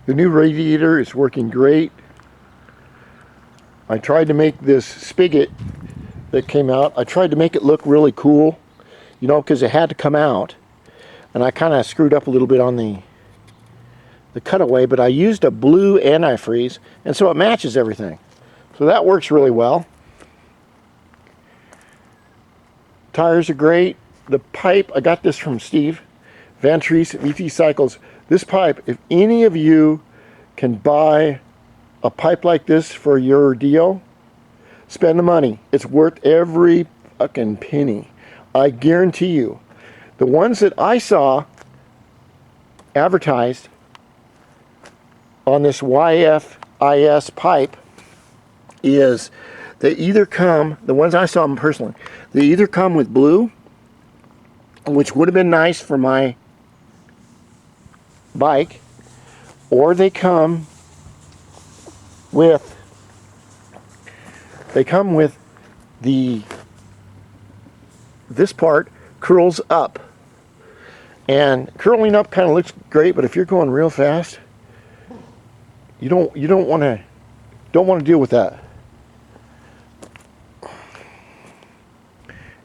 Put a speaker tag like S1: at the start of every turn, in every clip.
S1: The new radiator is working great. I tried to make this spigot that came out, I tried to make it look really cool, you know, because it had to come out. And I kind of screwed up a little bit on the cutaway, but I used a blue antifreeze, and so it matches everything. So that works really well. Tires are great. The pipe, I got this from Steve Vantrease at VT Cycles. This pipe, if any of you can buy a pipe like this for your Dio, spend the money. It's worth every fucking penny. I guarantee you. The ones that I saw advertised on this YFIS pipe is they either come, the ones I saw them personally, they either come with blue, which would have been nice for my bike, or they come with this part curls up, and curling up kind of looks great, but if you're going real fast, you don't want to deal with that.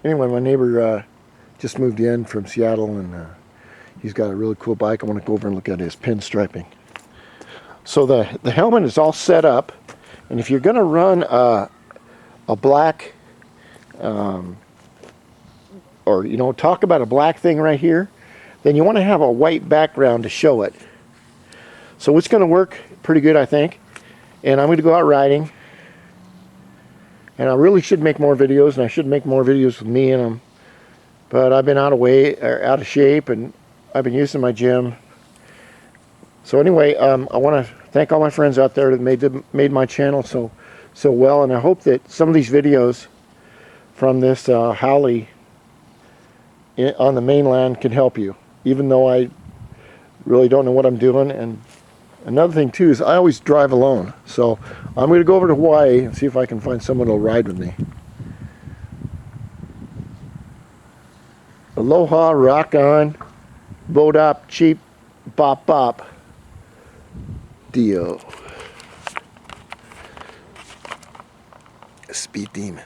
S1: Anyway, my neighbor just moved in from Seattle, and he's got a really cool bike. I want to go over and look at his pinstriping. So the helmet is all set up, and if you're going to run a black, or you know, talk about a black thing right here, then you want to have a white background to show it. So it's going to work pretty good, I think. And I'm going to go out riding, and I really should make more videos, and I should make more videos with me in them. But I've been out of shape, and I've been using my gym. So anyway, I want to thank all my friends out there that made my channel so well, and I hope that some of these videos from this Howley on the mainland can help you, even though I really don't know what I'm doing. And another thing too is I always drive alone, so I'm going to go over to Hawaii and see if I can find someone who'll ride with me. Aloha, rock on, boat up, cheap, bop bop, Dio. Speed Demon.